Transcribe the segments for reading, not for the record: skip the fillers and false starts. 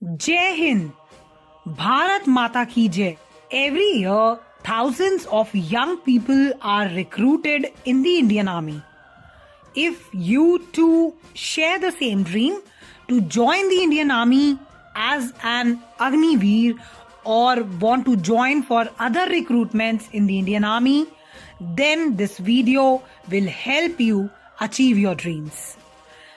जय हिंद, भारत माता की जय. Every year, thousands of young people are recruited in the Indian Army. If you too share the same dream to join the Indian Army as an Agniveer or want to join for other recruitments in the Indian Army, then this video will help you achieve your dreams.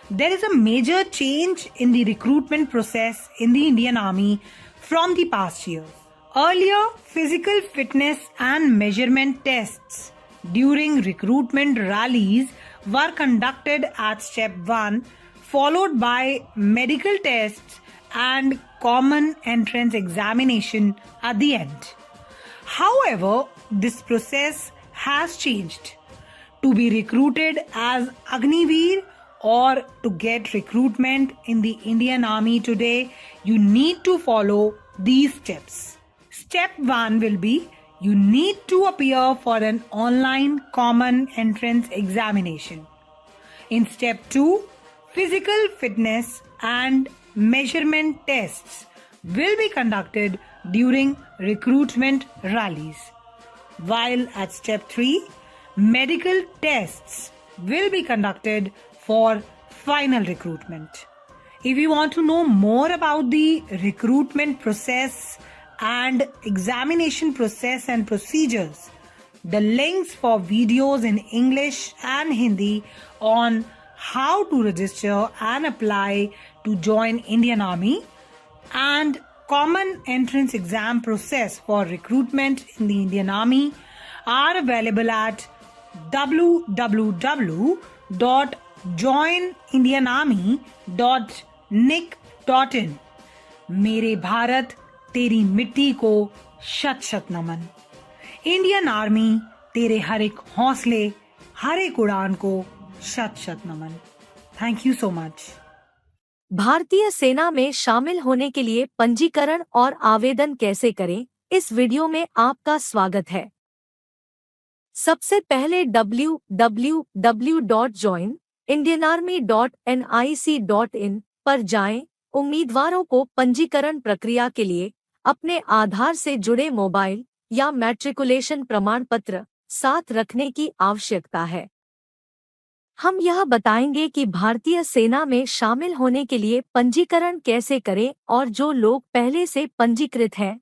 There is a major change in the recruitment process in the Indian Army from the past years. Earlier, physical fitness and measurement tests during recruitment rallies were conducted at step 1, followed by medical tests and common entrance examination at the end. However, this process has changed. To be recruited as Agniveer or to get recruitment in the Indian Army today, you need to follow these steps. Step 1 will be you need to appear for an online common entrance examination. In step 2, physical fitness and measurement tests will be conducted during recruitment rallies. While at step 3, medical tests will be conducted for final recruitment. If you want to know more about the recruitment process and examination process and procedures, the links for videos in English and Hindi on how to register and apply to join Indian Army and common entrance exam process for recruitment in the Indian Army are available at www.joinindianarmy.nic.in. मेरे भारत तेरी मिट्टी को शत शत नमन. Indian army तेरे हर एक हौसले, हर एक उड़ान को शत शत नमन. Thank you so much. भारतीय सेना में शामिल होने के लिए पंजीकरण और आवेदन कैसे करें, इस वीडियो में आपका स्वागत है. सबसे पहले www.joinindianarmy.nic.in पर जाएं. उम्मीदवारों को पंजीकरण प्रक्रिया के लिए अपने आधार से जुड़े मोबाइल या मैट्रिकुलेशन प्रमाण पत्र साथ रखने की आवश्यकता है. हम यह बताएंगे कि भारतीय सेना में शामिल होने के लिए पंजीकरण कैसे करें और जो लोग पहले से पंजीकृत हैं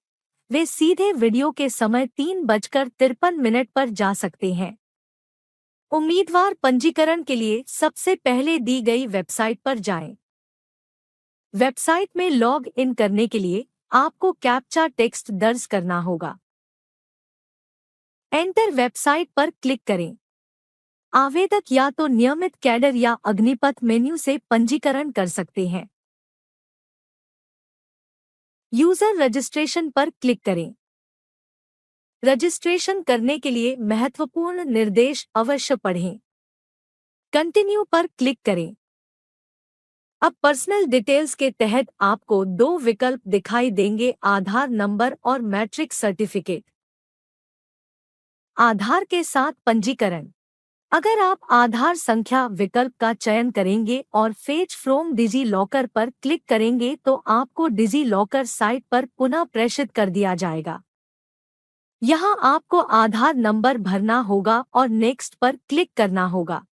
वे सीधे वीडियो के समय 3:53 पर जा सकते हैं. उम्मीदवार पंजीकरण के लिए सबसे पहले दी गई वेबसाइट पर जाएं. वेबसाइट में लॉग इन करने के लिए आपको कैप्चा टेक्स्ट दर्ज करना होगा. एंटर वेबसाइट पर क्लिक करें. आवेदक या तो नियमित कैडर या अग्निपथ मेन्यू से पंजीकरण कर सकते हैं. यूजर रजिस्ट्रेशन पर क्लिक करें. रजिस्ट्रेशन करने के लिए महत्वपूर्ण निर्देश अवश्य पढ़ें. कंटिन्यू पर क्लिक करें. अब पर्सनल डिटेल्स के तहत आपको 2 विकल्प दिखाई देंगे, आधार नंबर और मैट्रिक सर्टिफिकेट. आधार के साथ पंजीकरण. अगर आप आधार संख्या विकल्प का चयन करेंगे और फेच फ्रॉम डिजी लॉकर पर क्लिक करेंगे तो आपको डिजी लॉकर साइट पर पुनः प्रेषित कर दिया जाएगा. यहां आपको आधार नंबर भरना होगा और नेक्स्ट पर क्लिक करना होगा.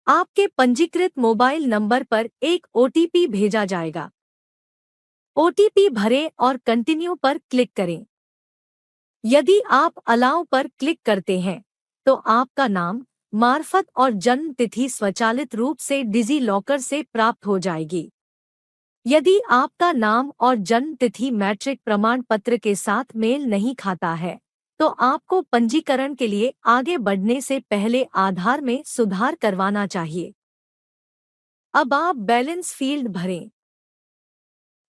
आपके पंजीकृत मोबाइल नंबर पर एक ओटीपी भेजा जाएगा. ओटीपी भरें और कंटिन्यू पर क्लिक करें. यदि आप अलाउ पर क्लिक करते हैं तो आपका नाम, मार्फत और जन्म तिथि स्वचालित रूप से डिजी लॉकर से प्राप्त हो जाएगी. यदि आपका नाम और जन्म तिथि मैट्रिक प्रमाण पत्र के साथ मेल नहीं खाता है तो आपको पंजीकरण के लिए आगे बढ़ने से पहले आधार में सुधार करवाना चाहिए. अब आप बैलेंस फील्ड भरें.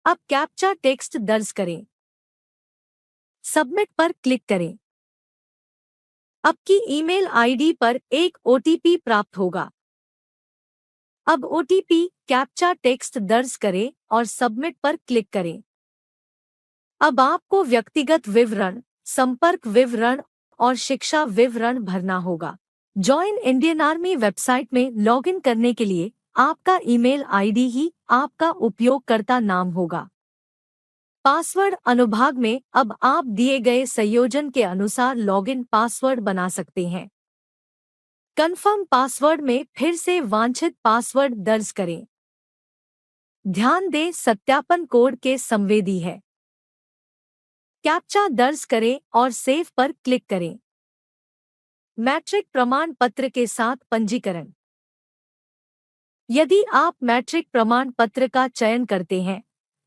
अब कैप्चा टेक्स्ट दर्ज करें. सबमिट पर क्लिक करें. आपकी ईमेल आईडी पर एक ओटीपी प्राप्त होगा. अब ओटीपी कैप्चा टेक्स्ट दर्ज करें और सबमिट पर क्लिक करें. अब आपको व्यक्तिगत विवरण, संपर्क विवरण और शिक्षा विवरण भरना होगा. जॉइन इंडियन आर्मी वेबसाइट में लॉगिन करने के लिए आपका ईमेल आईडी ही आपका उपयोगकर्ता नाम होगा. पासवर्ड अनुभाग में अब आप दिए गए संयोजन के अनुसार लॉगिन पासवर्ड बना सकते हैं। कंफर्म पासवर्ड में फिर से वांछित पासवर्ड दर्ज करें। ध्यान दें, सत्यापन कोड के संवेदी है। कैप्चा दर्ज करें और सेव पर क्लिक करें। मैट्रिक प्रमाण पत्र के साथ पंजीकरण। यदि आप मैट्रिक प्रमाण पत्र का चयन करते हैं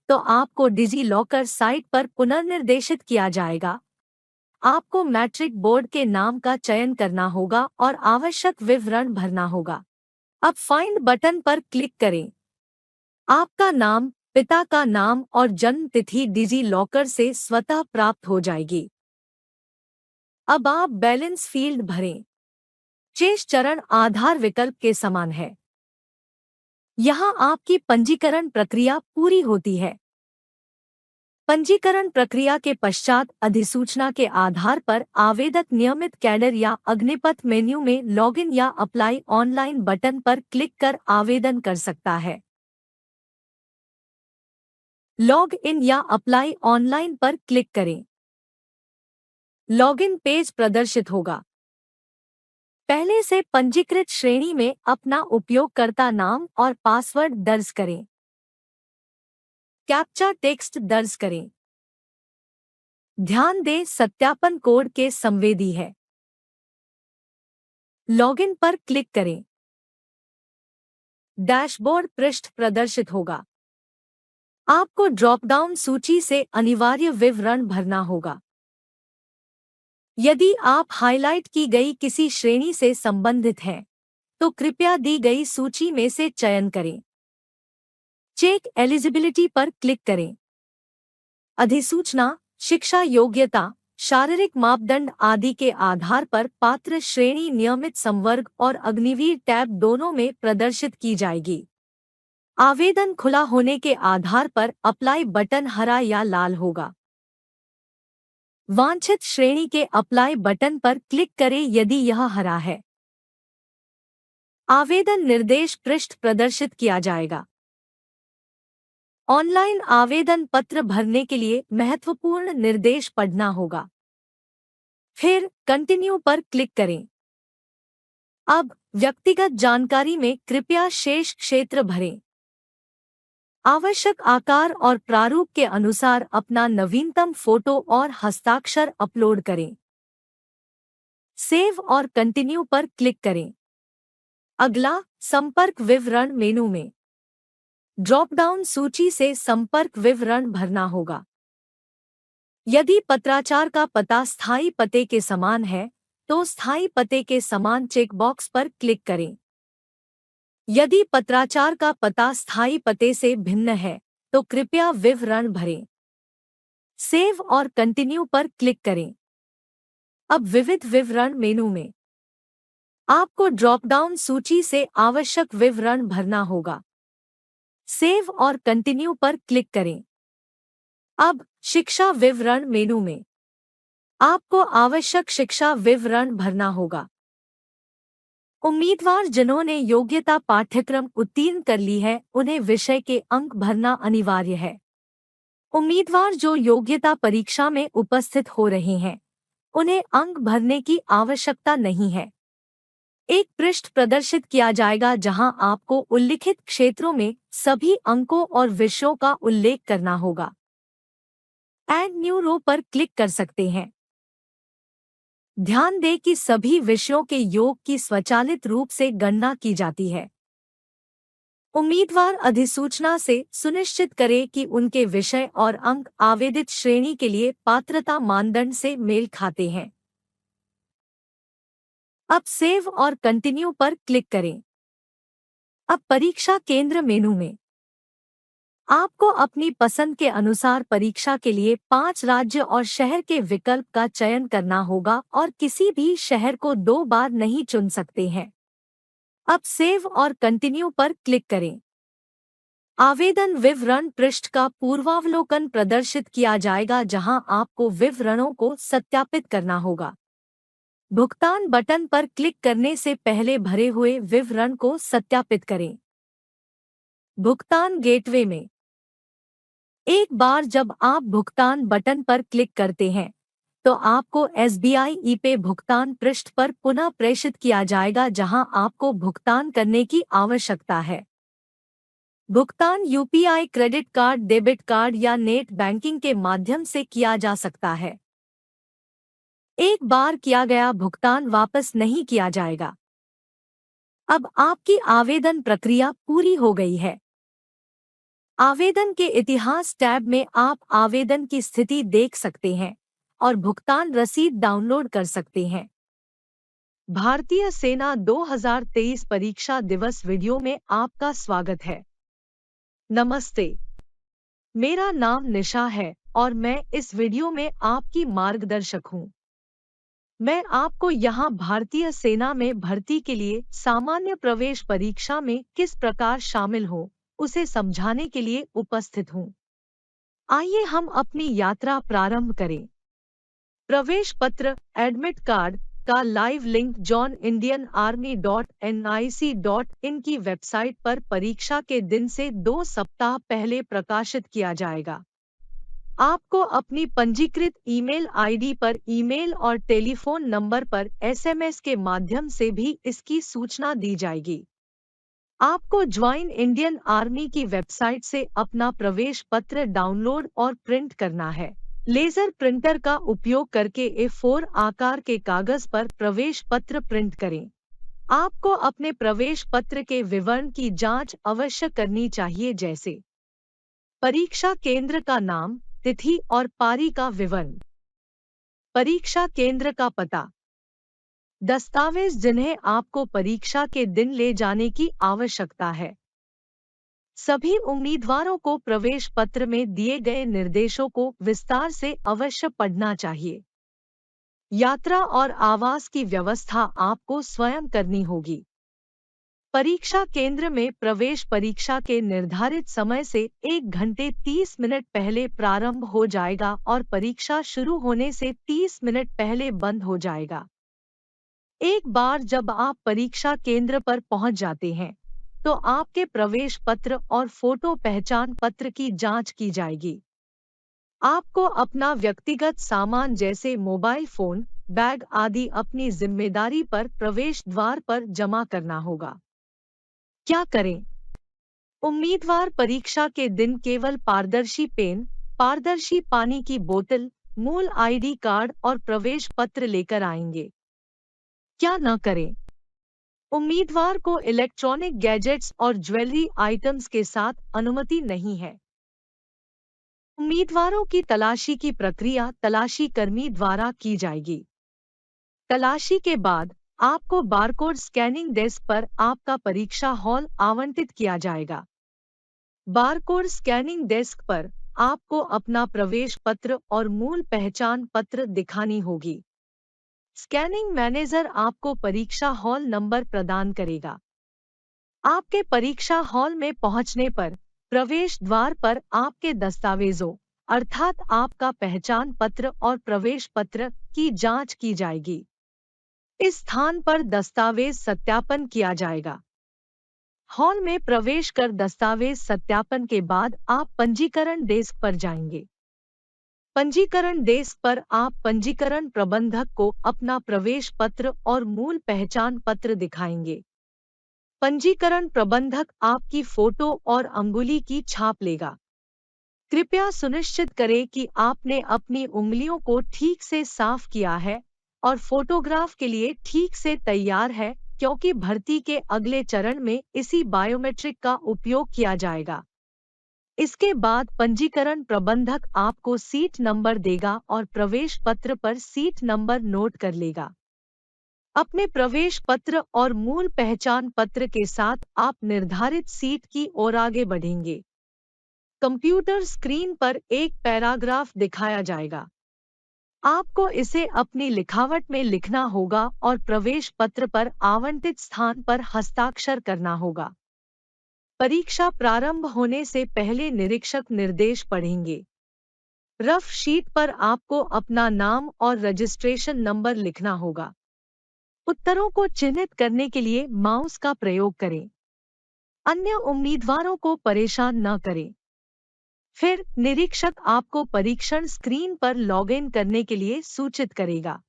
तो आपको डिजी लॉकर साइट पर पुनर्निर्देशित किया जाएगा। आपको मैट्रिक बोर्ड के नाम का चयन करना होगा और आवश्यक विवरण भरना होगा। अब फाइंड बटन पर क्लिक करें। आपका नाम, पिता का नाम और जन्म तिथि डिजी लॉकर से स्वतः प्राप्त हो जाएगी। अब आप बैलेंस फील्ड भरें। शेष चरण आधार विकल्प के समान है। यहाँ आपकी पंजीकरण प्रक्रिया पूरी होती है। पंजीकरण प्रक्रिया के पश्चात अधिसूचना के आधार पर आवेदक नियमित कैडर या अग्निपथ मेन्यू में लॉगिन या अप्लाई ऑनलाइन बटन पर क्लिक कर आवेदन कर सकता है। लॉग इन या अप्लाई ऑनलाइन पर क्लिक करें। लॉगिन पेज प्रदर्शित होगा। पहले से पंजीकृत श्रेणी में अपना उपयोगकर्ता नाम और पासवर्ड दर्ज करें। कैप्चा टेक्स्ट दर्ज करें। ध्यान दें, सत्यापन कोड के संवेदी है। लॉगिन पर क्लिक करें। डैशबोर्ड पृष्ठ प्रदर्शित होगा। आपको ड्रॉपडाउन सूची से अनिवार्य विवरण भरना होगा। यदि आप हाइलाइट की गई किसी श्रेणी से संबंधित हैं, तो कृपया दी गई सूची में से चयन करें। चेक एलिजिबिलिटी पर क्लिक करें। अधिसूचना, शिक्षा योग्यता, शारीरिक मापदंड आदि के आधार पर पात्र श्रेणी नियमित संवर्ग और अग्निवीर टैब दोनों में प्रदर्शित की जाएगी। आवेदन खुला होने के आधार पर अप्लाई बटन हरा या लाल होगा। वांछित श्रेणी के अप्लाई बटन पर क्लिक करें यदि यह हरा है। आवेदन निर्देश पृष्ठ प्रदर्शित किया जाएगा। ऑनलाइन आवेदन पत्र भरने के लिए महत्वपूर्ण निर्देश पढ़ना होगा। फिर कंटिन्यू पर क्लिक करें। अब व्यक्तिगत जानकारी में कृपया शेष क्षेत्र भरें। आवश्यक आकार और प्रारूप के अनुसार अपना नवीनतम फोटो और हस्ताक्षर अपलोड करें। सेव और कंटिन्यू पर क्लिक करें। अगला, संपर्क विवरण मेनू में ड्रॉपडाउन सूची से संपर्क विवरण भरना होगा। यदि पत्राचार का पता स्थायी पते के समान है, तो स्थायी पते के समान चेकबॉक्स पर क्लिक करें। यदि पत्राचार का पता स्थायी पते से भिन्न है, तो कृपया विवरण भरें। सेव और कंटिन्यू पर क्लिक करें। अब विविध विवरण मेनू में आपको ड्रॉपडाउन सूची से आवश्यक विवरण भरना होगा। सेव और कंटिन्यू पर क्लिक करें। अब शिक्षा विवरण मेनू में आपको आवश्यक शिक्षा विवरण भरना होगा। उम्मीदवार जिन्होंने योग्यता पाठ्यक्रम उत्तीर्ण कर ली है, उन्हें विषय के अंक भरना अनिवार्य है। उम्मीदवार जो योग्यता परीक्षा में उपस्थित हो रहे हैं, उन्हें अंक भरने की आवश्यकता नहीं है। एक पृष्ठ प्रदर्शित किया जाएगा जहां आपको उल्लिखित क्षेत्रों में सभी अंकों और विषयों का उल्लेख करना होगा। ऐड न्यू रो पर क्लिक कर सकते हैं। ध्यान दें कि सभी विषयों के योग की स्वचालित रूप से गणना की जाती है। उम्मीदवार अधिसूचना से सुनिश्चित करें कि उनके विषय और अंक आवेदित श्रेणी के लिए पात्रता मानदंड से मेल खाते हैं। अब सेव और कंटिन्यू पर क्लिक करें। अब परीक्षा केंद्र मेनू में आपको अपनी पसंद के अनुसार परीक्षा के लिए 5 राज्य और शहर के विकल्प का चयन करना होगा और किसी भी शहर को 2 बार नहीं चुन सकते हैं। अब सेव और कंटिन्यू पर क्लिक करें। आवेदन विवरण पृष्ठ का पूर्वावलोकन प्रदर्शित किया जाएगा जहां आपको विवरणों को सत्यापित करना होगा। भुगतान बटन पर क्लिक करने से पहले भरे हुए विवरण को सत्यापित करें। भुगतान गेटवे में एक बार जब आप भुगतान बटन पर क्लिक करते हैं तो आपको SBI ई-पे भुगतान पृष्ठ पर पुनः प्रेषित किया जाएगा जहां आपको भुगतान करने की आवश्यकता है। भुगतान UPI credit card, debit card या नेट बैंकिंग के माध्यम से किया जा सकता है। एक बार किया गया भुगतान वापस नहीं किया जाएगा। अब आपकी आवेदन प्रक्रिया पूरी हो गई है। आवेदन के इतिहास टैब में आप आवेदन की स्थिति देख सकते हैं और भुगतान रसीद डाउनलोड कर सकते हैं। भारतीय सेना 2023 परीक्षा दिवस वीडियो में आपका स्वागत है। नमस्ते, मेरा नाम निशा है और मैं इस वीडियो में आपकी मार्गदर्शक हूँ। मैं आपको यहाँ भारतीय सेना में भर्ती के लिए सामान्य प्रवेश परीक्षा में किस प्रकार शामिल हो उसे समझाने के लिए उपस्थित हूँ। आइए हम अपनी यात्रा प्रारंभ करें। प्रवेश पत्र एडमिट कार्ड का लाइव लिंक joinindianarmy.nic.in की वेबसाइट पर परीक्षा के दिन से 2 सप्ताह पहले प्रकाशित किया जाएगा। आपको अपनी पंजीकृत ईमेल आईडी पर ईमेल और टेलीफोन नंबर पर SMS के माध्यम से भी इसकी सूचना दी जाएगी। आपको ज्वाइन इंडियन आर्मी की वेबसाइट से अपना प्रवेश पत्र डाउनलोड और प्रिंट करना है। लेजर प्रिंटर का उपयोग करके A4 आकार के कागज पर प्रवेश पत्र प्रिंट करें। आपको अपने प्रवेश पत्र के विवरण की जांच अवश्य करनी चाहिए, जैसे परीक्षा केंद्र का नाम, तिथि और पारी का विवरण, परीक्षा केंद्र का पता, दस्तावेज जिन्हें आपको परीक्षा के दिन ले जाने की आवश्यकता है। सभी उम्मीदवारों को प्रवेश पत्र में दिए गए निर्देशों को विस्तार से अवश्य पढ़ना चाहिए। यात्रा और आवास की व्यवस्था आपको स्वयं करनी होगी। परीक्षा केंद्र में प्रवेश परीक्षा के निर्धारित समय से 1 घंटे 30 मिनट पहले प्रारंभ हो जाएगा और परीक्षा शुरू होने से 30 मिनट पहले बंद हो जाएगा। एक बार जब आप परीक्षा केंद्र पर पहुंच जाते हैं, तो आपके प्रवेश पत्र और फोटो पहचान पत्र की जांच की जाएगी। आपको अपना व्यक्तिगत सामान जैसे मोबाइल फोन, बैग आदि अपनी जिम्मेदारी पर प्रवेश द्वार पर जमा करना होगा। क्या करें? उम्मीदवार परीक्षा के दिन केवल पारदर्शी पेन, पारदर्शी पानी की बोतल, मूल ID कार्ड और प्रवेश पत्र लेकर आएंगे। क्या न करें? उम्मीदवार को इलेक्ट्रॉनिक गैजेट्स और ज्वेलरी आइटम्स के साथ अनुमति नहीं है। उम्मीदवारों की तलाशी की प्रक्रिया तलाशी कर्मी द्वारा की जाएगी। तलाशी के बाद आपको बारकोड स्कैनिंग डेस्क पर आपका परीक्षा हॉल आवंटित किया जाएगा। बारकोड स्कैनिंग डेस्क पर आपको अपना प्रवेश पत्र और मूल पहचान पत्र दिखानी होगी। स्कैनिंग मैनेजर आपको परीक्षा हॉल नंबर प्रदान करेगा। आपके परीक्षा हॉल में पहुंचने पर प्रवेश द्वार पर आपके दस्तावेजों अर्थात आपका पहचान पत्र और प्रवेश पत्र की जांच की जाएगी। इस स्थान पर दस्तावेज सत्यापन किया जाएगा। हॉल में प्रवेश कर दस्तावेज सत्यापन के बाद आप पंजीकरण डेस्क पर जाएंगे। पंजीकरण डेस्क पर आप पंजीकरण प्रबंधक को अपना प्रवेश पत्र और मूल पहचान पत्र दिखाएंगे। पंजीकरण प्रबंधक आपकी फोटो और अंगुली की छाप लेगा। कृपया सुनिश्चित करें कि आपने अपनी उंगलियों को ठीक से साफ किया है और फोटोग्राफ के लिए ठीक से तैयार है, क्योंकि भर्ती के अगले चरण में इसी बायोमेट्रिक का उपयोग किया जाएगा। इसके बाद पंजीकरण प्रबंधक आपको सीट नंबर देगा और प्रवेश पत्र पर सीट नंबर नोट कर लेगा। अपने प्रवेश पत्र और मूल पहचान पत्र के साथ आप निर्धारित सीट की ओर आगे बढ़ेंगे। कंप्यूटर स्क्रीन पर एक पैराग्राफ दिखाया जाएगा। आपको इसे अपनी लिखावट में लिखना होगा और प्रवेश पत्र पर आवंटित स्थान पर हस्ताक्षर करना होगा। परीक्षा प्रारंभ होने से पहले निरीक्षक निर्देश पढ़ेंगे। रफ शीट पर आपको अपना नाम और रजिस्ट्रेशन नंबर लिखना होगा। उत्तरों को चिन्हित करने के लिए माउस का प्रयोग करें। अन्य उम्मीदवारों को परेशान न करें। फिर निरीक्षक आपको परीक्षण स्क्रीन पर लॉगिन करने के लिए सूचित करेगा।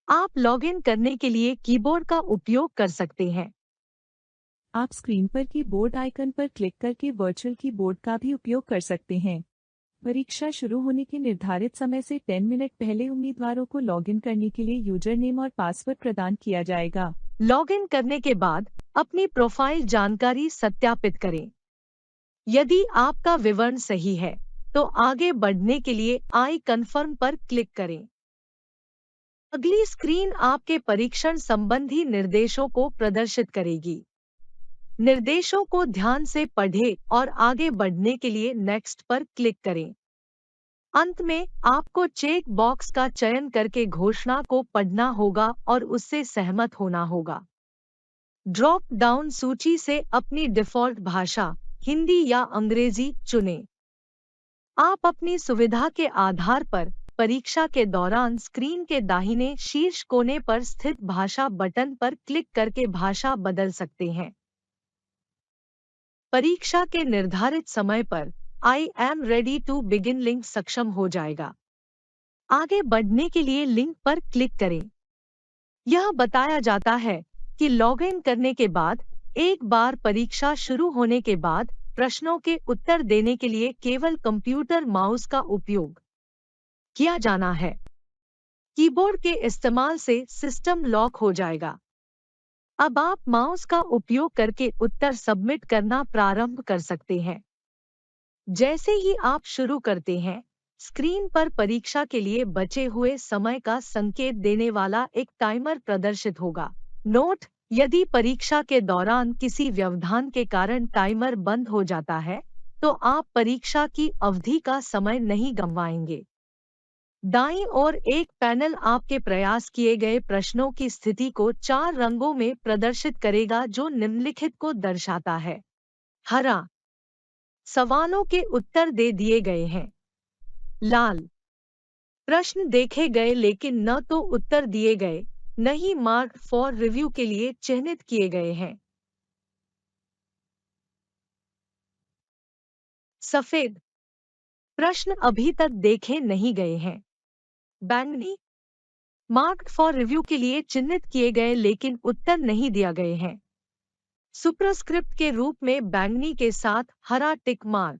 आप लॉगिन करने के लिए कीबोर्ड का उपयोग कर सकते हैं। आप स्क्रीन पर कीबोर्ड आइकन पर क्लिक करके वर्चुअल कीबोर्ड का भी उपयोग कर सकते हैं। परीक्षा शुरू होने के निर्धारित समय से 10 मिनट पहले उम्मीदवारों को लॉगिन करने के लिए यूजर नेम और पासवर्ड प्रदान किया जाएगा। लॉगिन करने के बाद अपनी प्रोफाइल जानकारी सत्यापित करें। यदि आपका विवरण सही है, तो आगे बढ़ने के लिए आई कन्फर्म पर क्लिक करें। अगली स्क्रीन आपके परीक्षण संबंधी निर्देशों को प्रदर्शित करेगी। निर्देशों को ध्यान से पढ़ें और आगे बढ़ने के लिए नेक्स्ट पर क्लिक करें। अंत में आपको चेक बॉक्स का चयन करके घोषणा को पढ़ना होगा और उससे सहमत होना होगा। ड्रॉप डाउन सूची से अपनी डिफ़ॉल्ट भाषा हिंदी या अंग्रेजी चुनें। आप अपनी सुविधा के आधार पर परीक्षा के दौरान स्क्रीन के दाहिने शीर्ष कोने पर स्थित भाषा बटन पर क्लिक करके भाषा बदल सकते हैं। परीक्षा के निर्धारित समय पर I am ready to begin link सक्षम हो जाएगा। आगे बढ़ने के लिए लिंक पर क्लिक करें। यह बताया जाता है कि लॉगिन करने के बाद एक बार परीक्षा शुरू होने के बाद प्रश्नों के उत्तर देने के लिए केवल कंप्यूटर माउस का उपयोग किया जाना है। कीबोर्ड के इस्तेमाल से सिस्टम लॉक हो जाएगा। अब आप माउस का उपयोग करके उत्तर सबमिट करना प्रारंभ कर सकते हैं। जैसे ही आप शुरू करते हैं, स्क्रीन पर परीक्षा के लिए बचे हुए समय का संकेत देने वाला एक टाइमर प्रदर्शित होगा। नोट: यदि परीक्षा के दौरान किसी व्यवधान के कारण टाइमर बंद हो जाता है, तो आप परीक्षा की अवधि का समय नहीं गंवाएंगे। दाईं ओर एक पैनल आपके प्रयास किए गए प्रश्नों की स्थिति को 4 रंगों में प्रदर्शित करेगा, जो निम्नलिखित को दर्शाता है। हरा: सवालों के उत्तर दे दिए गए हैं। लाल: प्रश्न देखे गए लेकिन न तो उत्तर दिए गए, न ही मार्क फॉर रिव्यू के लिए चिह्नित किए गए हैं। सफेद: प्रश्न अभी तक देखे नहीं गए हैं। बैंगनी: मार्क फॉर रिव्यू के लिए चिन्हित किए गए लेकिन उत्तर नहीं दिया गए हैं। सुपरस्क्रिप्ट के रूप में बैंगनी के साथ हरा टिक मार्क: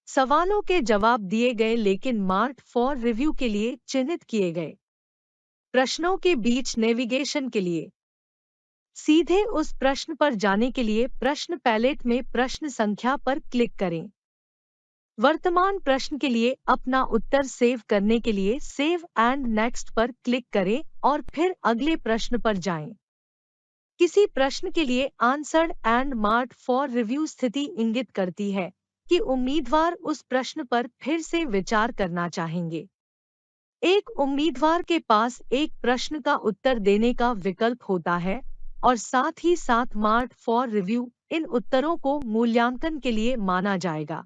सवालों के जवाब दिए गए लेकिन मार्क फॉर रिव्यू के लिए चिन्हित किए गए। प्रश्नों के बीच नेविगेशन के लिए सीधे उस प्रश्न पर जाने के लिए प्रश्न पैलेट में प्रश्न संख्या पर क्लिक करें। वर्तमान प्रश्न के लिए अपना उत्तर सेव करने के लिए सेव एंड नेक्स्ट पर क्लिक करें और फिर अगले प्रश्न पर जाएं। किसी प्रश्न के लिए answered and marked for review स्थिति इंगित करती है कि उम्मीदवार उस प्रश्न पर फिर से विचार करना चाहेंगे। एक उम्मीदवार के पास एक प्रश्न का उत्तर देने का विकल्प होता है और साथ ही साथ मार्क्ड फॉर रिव्यू इन उत्तरों को मूल्यांकन के लिए माना जाएगा।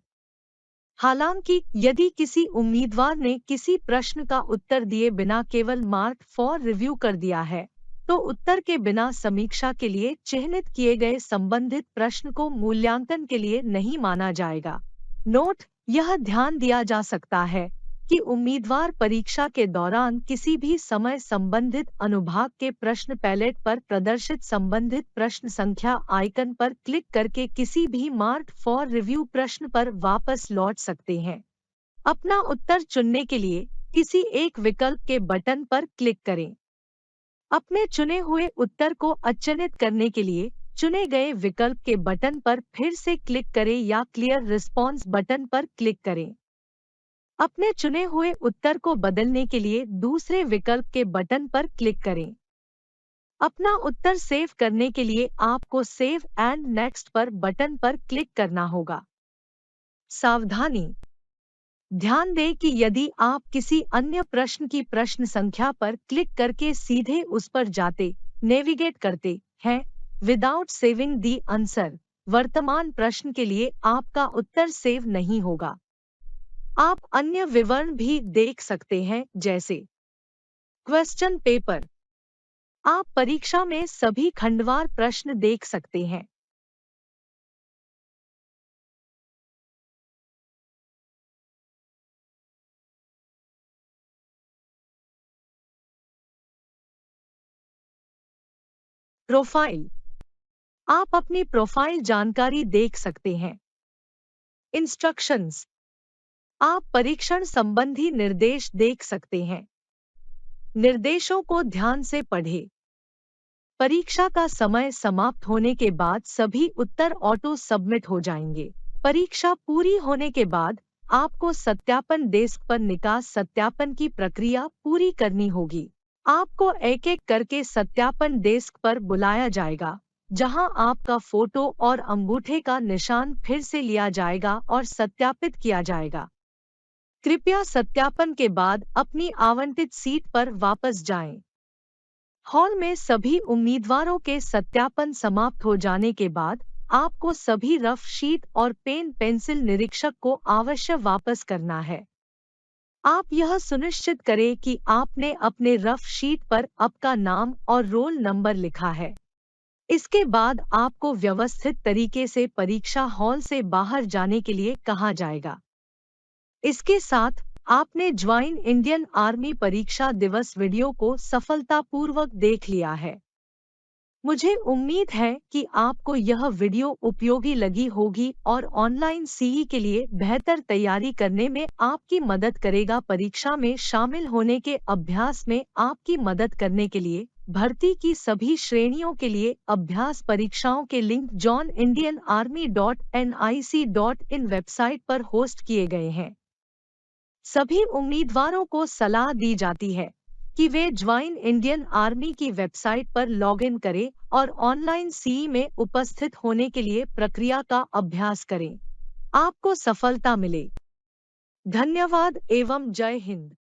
हालांकि यदि किसी उम्मीदवार ने किसी प्रश्न का उत्तर दिए बिना केवल मार्क्ड फॉर रिव्यू कर दिया है, तो उत्तर के बिना समीक्षा के लिए चिह्नित किए गए संबंधित प्रश्न को मूल्यांकन के लिए नहीं माना जाएगा। नोट: यह ध्यान दिया जा सकता है कि उम्मीदवार परीक्षा के दौरान किसी भी समय संबंधित अनुभाग के प्रश्न पैलेट पर प्रदर्शित संबंधित प्रश्न संख्या आइकन पर क्लिक करके किसी भी मार्क्ड फॉर रिव्यू प्रश्न पर वापस लौट सकते हैं। अपना उत्तर चुनने के लिए किसी एक विकल्प के बटन पर क्लिक करें। अपने चुने हुए उत्तर को अचयनित करने के लिए चुने गए विकल्प के बटन पर फिर से क्लिक करें या क्लियर रिस्पॉन्स बटन पर क्लिक करें। अपने चुने हुए उत्तर को बदलने के लिए दूसरे विकल्प के बटन पर क्लिक करें। अपना उत्तर सेव करने के लिए आपको सेव एंड नेक्स्ट पर बटन पर क्लिक करना होगा। सावधानी: ध्यान दें कि यदि आप किसी अन्य प्रश्न की प्रश्न संख्या पर क्लिक करके सीधे उस पर जाते, नेविगेट करते हैं, विदाउट सेविंग दी आंसर, वर्तमान प्रश्न के लिए आपका उत्तर सेव नहीं होगा। आप अन्य विवरण भी देख सकते हैं, जैसे क्वेश्चन पेपर। आप परीक्षा में सभी खंडवार प्रश्न देख सकते हैं। प्रोफाइल। आप अपनी प्रोफाइल जानकारी देख सकते हैं। इंस्ट्रक्शंस। आप परीक्षण संबंधी निर्देश देख सकते हैं। निर्देशों को ध्यान से पढ़ें। परीक्षा का समय समाप्त होने के बाद सभी उत्तर ऑटो सबमिट हो जाएंगे। परीक्षा पूरी होने के बाद आपको सत्यापन डेस्क पर निकास सत्यापन की प्रक्रिया पूरी करनी होगी। आपको एक एक करके सत्यापन डेस्क पर बुलाया जाएगा, जहां आपका फोटो और अंगूठे का निशान फिर से लिया जाएगा और सत्यापित किया जाएगा। कृपया सत्यापन के बाद अपनी आवंटित सीट पर वापस जाएं। हॉल में सभी उम्मीदवारों के सत्यापन समाप्त हो जाने के बाद आपको सभी रफ शीट और पेन पेंसिल निरीक्षक को अवश्य वापस करना है। आप यह सुनिश्चित करें कि आपने अपने रफ शीट पर आपका नाम और रोल नंबर लिखा है। इसके बाद आपको व्यवस्थित तरीके से परीक्षा हॉल से बाहर जाने के लिए कहा जाएगा। इसके साथ आपने ज्वाइन इंडियन आर्मी परीक्षा दिवस वीडियो को सफलतापूर्वक देख लिया है। मुझे उम्मीद है कि आपको यह वीडियो उपयोगी लगी होगी और ऑनलाइन सीई के लिए बेहतर तैयारी करने में आपकी मदद करेगा। परीक्षा में शामिल होने के अभ्यास में आपकी मदद करने के लिए भर्ती की सभी श्रेणियों के लिए अभ्यास परीक्षाओं के लिंक joinindianarmy.nic.in वेबसाइट पर होस्ट किए गए हैं। सभी उम्मीदवारों को सलाह दी जाती है कि वे ज्वाइन इंडियन आर्मी की वेबसाइट पर लॉगिन करें और ऑनलाइन सीई में उपस्थित होने के लिए प्रक्रिया का अभ्यास करें। आपको सफलता मिले। धन्यवाद एवं जय हिंद।